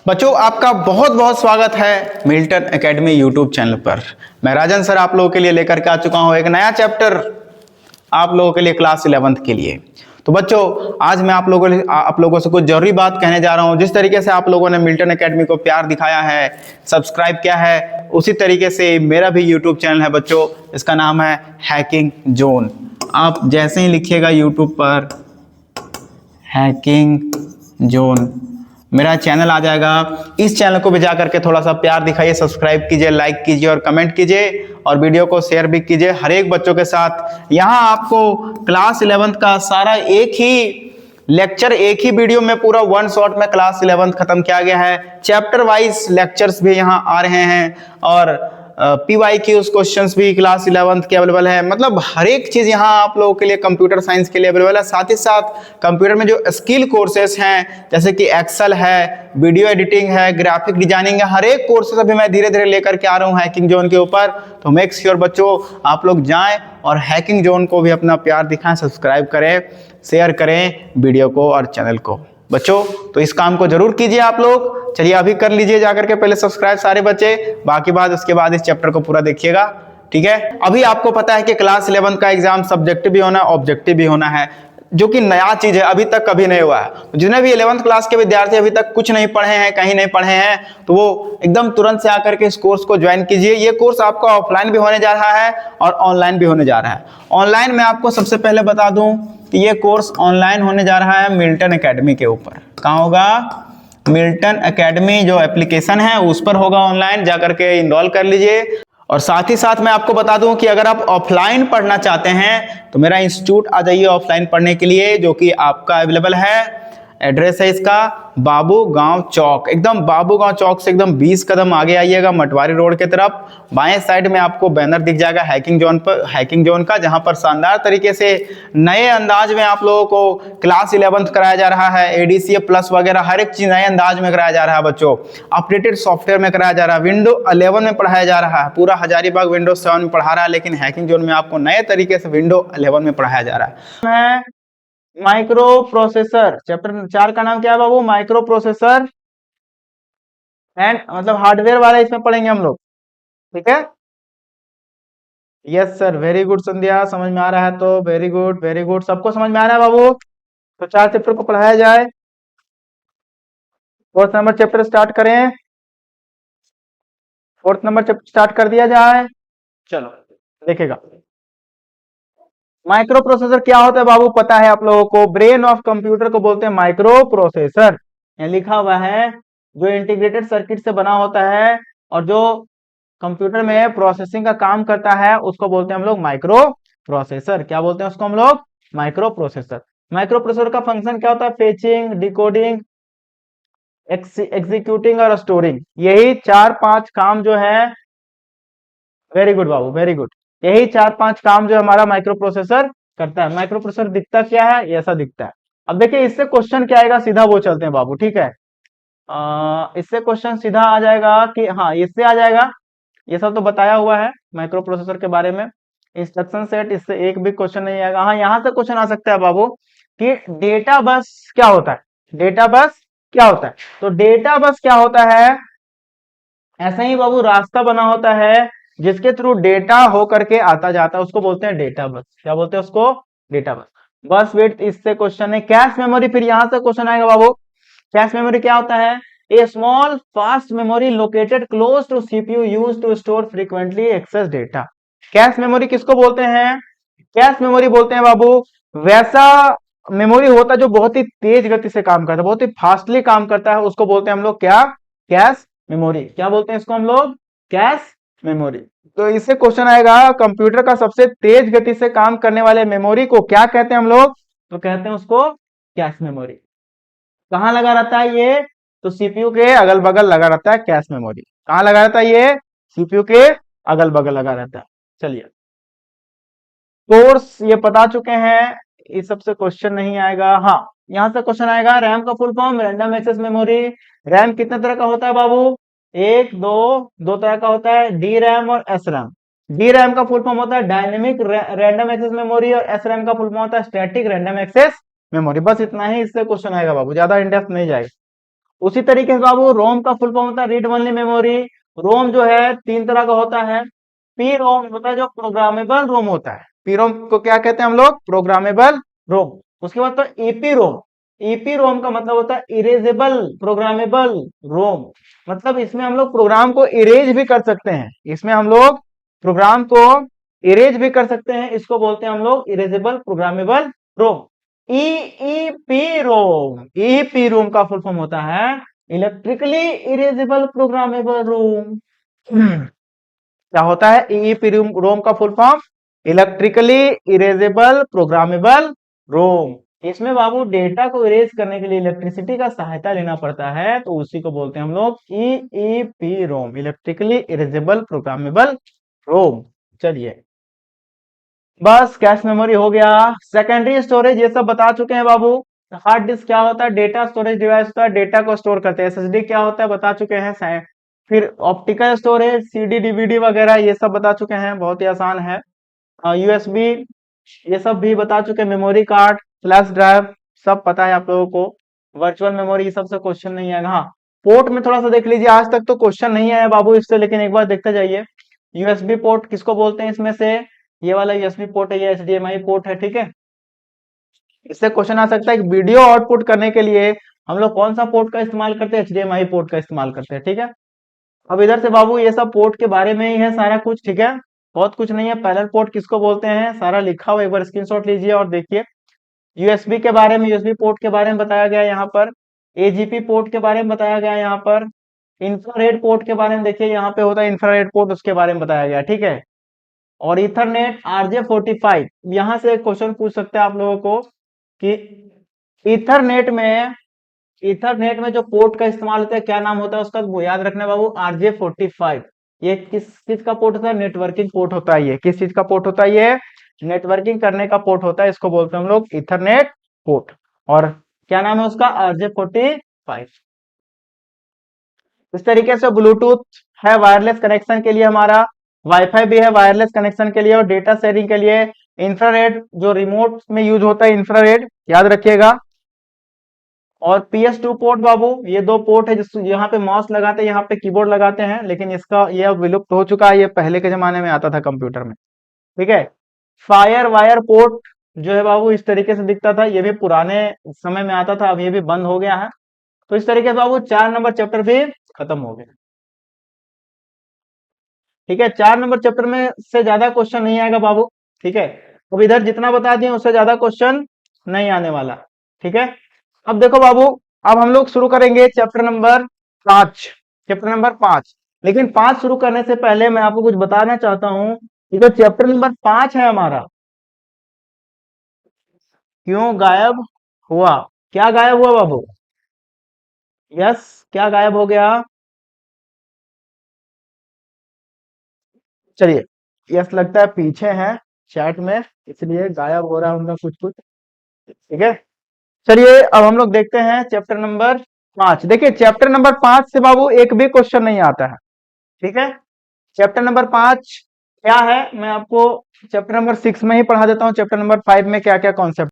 बच्चों, आपका बहुत बहुत स्वागत है मिल्टन एकेडमी यूट्यूब चैनल पर। मैं राजन सर आप लोगों के लिए लेकर के आ चुका हूं एक नया चैप्टर आप लोगों के लिए क्लास 11th के लिए। तो बच्चों, आज मैं आप लोगों से कुछ जरूरी बात कहने जा रहा हूं। जिस तरीके से आप लोगों ने मिल्टन एकेडमी को प्यार दिखाया है, सब्सक्राइब किया है, उसी तरीके से मेरा भी यूट्यूब चैनल है बच्चों। इसका नाम है हैकिंग जोन। आप जैसे ही लिखिएगा यूट्यूब पर हैकिंग जोन, मेरा चैनल आ जाएगा। इस चैनल को भी जा करके थोड़ा सा प्यार दिखाइए, सब्सक्राइब कीजिए, लाइक कीजिए और कमेंट कीजिए और वीडियो को शेयर भी कीजिए हर एक बच्चों के साथ। यहाँ आपको क्लास 11th का सारा एक ही लेक्चर एक ही वीडियो में पूरा वन शॉट में क्लास 11th खत्म किया गया है। चैप्टर वाइज लेक्चर्स भी यहाँ आ रहे हैं और PYQs क्वेश्चंस भी क्लास 11th के अवेलेबल है। मतलब हर एक चीज यहाँ आप लोगों के लिए कंप्यूटर साइंस के लिए अवेलेबल है। साथ ही साथ कंप्यूटर में जो स्किल कोर्सेस हैं जैसे कि एक्सेल है, वीडियो एडिटिंग है, ग्राफिक डिजाइनिंग है, हर एक कोर्सेस अभी मैं धीरे धीरे लेकर के आ रहा हूँ हैकिंग जोन के ऊपर। तो मेक श्योर बच्चों आप लोग जाएं और हैकिंग जोन को भी अपना प्यार दिखाएं, सब्सक्राइब करें, शेयर करें वीडियो को और चैनल को। बच्चों तो इस काम को जरूर कीजिए आप लोग। चलिए अभी कर लीजिए जाकर के पहले सब्सक्राइब सारे बच्चे, बाकी बात उसके बाद इस चैप्टर को पूरा देखिएगा, ठीक है। अभी आपको पता है कि क्लास 11 का एग्जाम सब्जेक्टिव भी होना है, ऑब्जेक्टिव भी होना है, जो कि नया चीज है, अभी तक कभी नहीं हुआ है। जितने भी 11th क्लास के विद्यार्थी अभी तक कुछ नहीं पढ़े हैं, कहीं नहीं पढ़े हैं, तो वो एकदम तुरंत से आकर के इस कोर्स को ज्वाइन कीजिए। ये कोर्स आपका ऑफलाइन भी होने जा रहा है और ऑनलाइन भी होने जा रहा है। ऑनलाइन में आपको सबसे पहले बता दूं कि ये कोर्स ऑनलाइन होने जा रहा है मिल्टन एकेडमी के ऊपर। कहाँ होगा? मिल्टन एकेडमी जो एप्लीकेशन है उस पर होगा ऑनलाइन, जाकर के इनरोल कर लीजिए। और साथ ही साथ मैं आपको बता दूं कि अगर आप ऑफलाइन पढ़ना चाहते हैं तो मेरा इंस्टीट्यूट आ जाइए ऑफलाइन पढ़ने के लिए, जो कि आपका अवेलेबल है। एड्रेस है इसका बाबू गांव चौक, एकदम बाबू गांव चौक से एकदम 20 कदम आगे आइएगा मटवारी रोड की तरफ। बाएं साइड में आपको बैनर दिख जाएगा हैकिंग जोन का, जहां पर शानदार तरीके से नए अंदाज में आप लोगों को क्लास 11th कराया जा रहा है। ADCA प्लस वगैरह हर एक चीज नए अंदाज में कराया जा रहा है बच्चों। अपडेटेड सॉफ्टवेयर में कराया जा रहा है, विंडो 11 में पढ़ाया जा रहा है। पूरा हजारीबाग विंडो 7 में पढ़ा रहा है, लेकिन हैकिंग जोन में आपको नए तरीके से विंडो 11 में पढ़ाया जा रहा है। माइक्रो प्रोसेसर, चैप्टर 4 का नाम क्या है बाबू? माइक्रो प्रोसेसर एंड मतलब हार्डवेयर वाला इसमें पढ़ेंगे हम लोग, ठीक है। यस सर, वेरी गुड संध्या, समझ में आ रहा है तो वेरी गुड वेरी गुड। सबको समझ में आ रहा है बाबू? तो 4 चैप्टर को पढ़ाया जाए। फोर्थ नंबर चैप्टर स्टार्ट करें। फोर्थ नंबर चैप्टर स्टार्ट कर दिया जाए। चलो देखेगा माइक्रो प्रोसेसर क्या होता है बाबू, पता है आप लोगों को? ब्रेन ऑफ कंप्यूटर को बोलते हैं माइक्रो प्रोसेसर। यहाँ लिखा हुआ है जो इंटीग्रेटेड सर्किट से बना होता है और जो कंप्यूटर में प्रोसेसिंग का काम करता है उसको बोलते हैं हम लोग माइक्रो प्रोसेसर। क्या बोलते हैं उसको हम लोग? Micro processor. माइक्रो प्रोसेसर का फंक्शन क्या होता है? फेचिंग, डिकोडिंग, एग्जीक्यूटिंग और स्टोरिंग। यही 4-5 काम जो है, वेरी गुड बाबू वेरी गुड, यही 4-5 काम जो हमारा माइक्रो प्रोसेसर करता है। माइक्रो प्रोसेसर दिखता क्या है? ऐसा दिखता है। अब देखिए इससे क्वेश्चन क्या आएगा, सीधा वो चलते हैं बाबू, ठीक है। इससे क्वेश्चन सीधा आ जाएगा कि हाँ इससे आ जाएगा, ये सब तो बताया हुआ है माइक्रो प्रोसेसर के बारे में, इंस्ट्रक्शन सेट, इससे एक भी क्वेश्चन नहीं आएगा। हाँ यहाँ से क्वेश्चन आ सकता है बाबू कि डेटा बस क्या होता है? डेटा बस क्या होता है? तो डेटा बस क्या होता है? ऐसे ही बाबू रास्ता बना होता है जिसके थ्रू डेटा हो करके आता जाता है, उसको बोलते हैं डेटा बस। क्या बोलते हैं उसको? Data bus. बस वेट, इससे क्वेश्चन है। कैश मेमोरी, फिर यहां से क्वेश्चन आएगा बाबू। कैश मेमोरी क्या होता है? A small fast memory located close to CPU used to store frequently access data. Cache memory किसको बोलते हैं? कैश मेमोरी बोलते हैं बाबू वैसा मेमोरी होता है जो बहुत ही तेज गति से काम करता है, बहुत ही फास्टली काम करता है, उसको बोलते हैं हम लोग क्या? Cache memory. क्या बोलते हैं इसको हम लोग? Cache memory. तो इससे क्वेश्चन आएगा कंप्यूटर का सबसे तेज गति से काम करने वाले मेमोरी को क्या कहते हैं हम लोग? तो कहते हैं उसको कैश मेमोरी। कहाँ लगा रहता है ये? तो CPU के अगल बगल लगा रहता है कैश मेमोरी। कहाँ लगा रहता है ये? CPU के अगल बगल लगा रहता है। चलिए कोर्स ये बता चुके हैं, इस सबसे क्वेश्चन नहीं आएगा। हाँ यहाँ से क्वेश्चन आएगा रैम का full form random access memory. RAM कितने तरह का होता है बाबू? एक दो तरह का होता है, डी रैम और एस रैम। डी रैम का फुल फॉर्म होता है डायनेमिक रैंडम एक्सेस मेमोरी और एस रैम का फुल फॉर्म होता है स्टैटिक रैंडम एक्सेस मेमोरी। बस इतना ही इससे क्वेश्चन आएगा बाबू, ज्यादा इन डेप्थ नहीं जाएगा। उसी तरीके से बाबू रोम का फुल फॉर्म होता है रीड ओनली मेमोरी। रोम जो है 3 तरह का होता है। पी रोम होता है जो प्रोग्रामेबल रोम होता है। पी रोम को क्या कहते हैं हम लोग? प्रोग्रामेबल रोम। उसके बाद तो ईपी रोम। ईपी रोम का मतलब होता है इरेजेबल प्रोग्रामेबल रोम। मतलब इसमें हम लोग प्रोग्राम को इरेज भी कर सकते हैं। इसमें हम लोग प्रोग्राम को इरेज भी कर सकते हैं। इसको बोलते हैं हम लोग इरेजेबल प्रोग्रामेबल रोम। ईईपी रोम। ईपी रोम का फुल फॉर्म होता है इलेक्ट्रिकली इरेजेबल प्रोग्रामेबल रोम। क्या होता है ईईपी रोम का full form? Electrically erasable programmable रोम। इसमें बाबू डेटा को इरेज करने के लिए इलेक्ट्रिसिटी का सहायता लेना पड़ता है, तो उसी को बोलते हैं हम लोग ईईपी रोम, इलेक्ट्रिकली इरेजेबल प्रोग्रामेबल रोम। चलिए, बस कैश मेमोरी हो गया। सेकेंडरी स्टोरेज ये सब बता चुके हैं बाबू। हार्ड डिस्क क्या होता है? डेटा स्टोरेज डिवाइस होता है, डेटा को स्टोर करते हैं। एसएसडी क्या होता है? बता चुके हैं। फिर ऑप्टिकल स्टोरेज, सीडी डीवीडी वगैरह ये सब बता चुके हैं, बहुत ही आसान है। यूएसबी ये सब भी बता चुके हैं। मेमोरी कार्ड, फ्लैश ड्राइव सब पता है आप लोगों को। वर्चुअल मेमोरी ये सब से क्वेश्चन नहीं आएगा। हाँ, पोर्ट में थोड़ा सा देख लीजिए, आज तक तो क्वेश्चन नहीं आया बाबू इससे, लेकिन एक बार देखते जाइए। यूएसबी पोर्ट किसको बोलते हैं? इसमें से ये वाला यूएसबी पोर्ट है, ये एचडीएमआई पोर्ट है, ठीक है। इससे क्वेश्चन आ सकता है कि वीडियो आउटपुट करने के लिए हम लोग कौन सा पोर्ट का इस्तेमाल करते हैं? एचडीएमआई पोर्ट का इस्तेमाल करते हैं, ठीक है। अब इधर से बाबू ये सब पोर्ट के बारे में ही है सारा कुछ, ठीक है। बहुत कुछ नहीं है। पैरेलल पोर्ट किसको बोलते हैं सारा लिखा हुआ, एक बार स्क्रीनशॉट लीजिए और देखिए। यूएसबी के बारे में, यूएसबी पोर्ट के बारे में बताया गया यहाँ पर। एजीपी पोर्ट के बारे में बताया गया यहाँ पर। इंफ्रारेड पोर्ट के बारे में देखिए, यहाँ पे होता है इंफ्रारेड पोर्ट, उसके बारे में बताया गया, ठीक है। और इथरनेट RJ45, यहां से क्वेश्चन पूछ सकते हैं आप लोगों को कि इथरनेट में जो पोर्ट का इस्तेमाल होता है क्या नाम होता है उसका? वो याद रखना बाबू, RJ45। ये किस चीज का पोर्ट होता है? नेटवर्किंग पोर्ट होता है। ये किस चीज का पोर्ट होता है? ये नेटवर्किंग करने का पोर्ट होता है, इसको बोलते हैं हम लोग इथरनेट पोर्ट। और क्या नाम है उसका? RJ45। इस तरीके से ब्लूटूथ है वायरलेस कनेक्शन के लिए हमारा, वाईफाई भी है वायरलेस कनेक्शन के लिए, और डेटा शेयरिंग के लिए इंफ्रारेड जो रिमोट में यूज होता है, इंफ्रारेड याद रखिएगा। और PS2 पोर्ट बाबू, ये दो पोर्ट है जिस यहाँ पे माउस लगाते हैं, यहाँ पे कीबोर्ड लगाते हैं, लेकिन इसका ये अब विलुप्त हो चुका है। ये पहले के जमाने में आता था कंप्यूटर में, ठीक है। फायर वायर पोर्ट जो है बाबू इस तरीके से दिखता था, ये भी पुराने समय में आता था, अब ये भी बंद हो गया है। तो इस तरीके से बाबू 4 नंबर चैप्टर भी खत्म हो गया, ठीक है। 4 नंबर चैप्टर में से ज्यादा क्वेश्चन नहीं आएगा बाबू, ठीक है। अब इधर जितना बता दिए उससे ज्यादा क्वेश्चन नहीं आने वाला, ठीक है। अब देखो बाबू, अब हम लोग शुरू करेंगे चैप्टर नंबर 5। चैप्टर नंबर 5, लेकिन 5 शुरू करने से पहले मैं आपको कुछ बताना चाहता हूं कि जो चैप्टर नंबर 5 है हमारा, क्यों गायब हुआ? क्या गायब हुआ बाबू? यस, क्या गायब हो गया? चलिए, यस लगता है पीछे है चैट में, इसलिए गायब हो रहा है उनका कुछ कुछ, ठीक है। चलिए, अब हम लोग देखते हैं चैप्टर नंबर 5। देखिए, चैप्टर नंबर 5 से बाबू एक भी क्वेश्चन नहीं आता है, ठीक है। चैप्टर नंबर 5 क्या है मैं आपको चैप्टर नंबर 6 में ही पढ़ा देता हूँ। चैप्टर नंबर 5 में क्या क्या कॉन्सेप्ट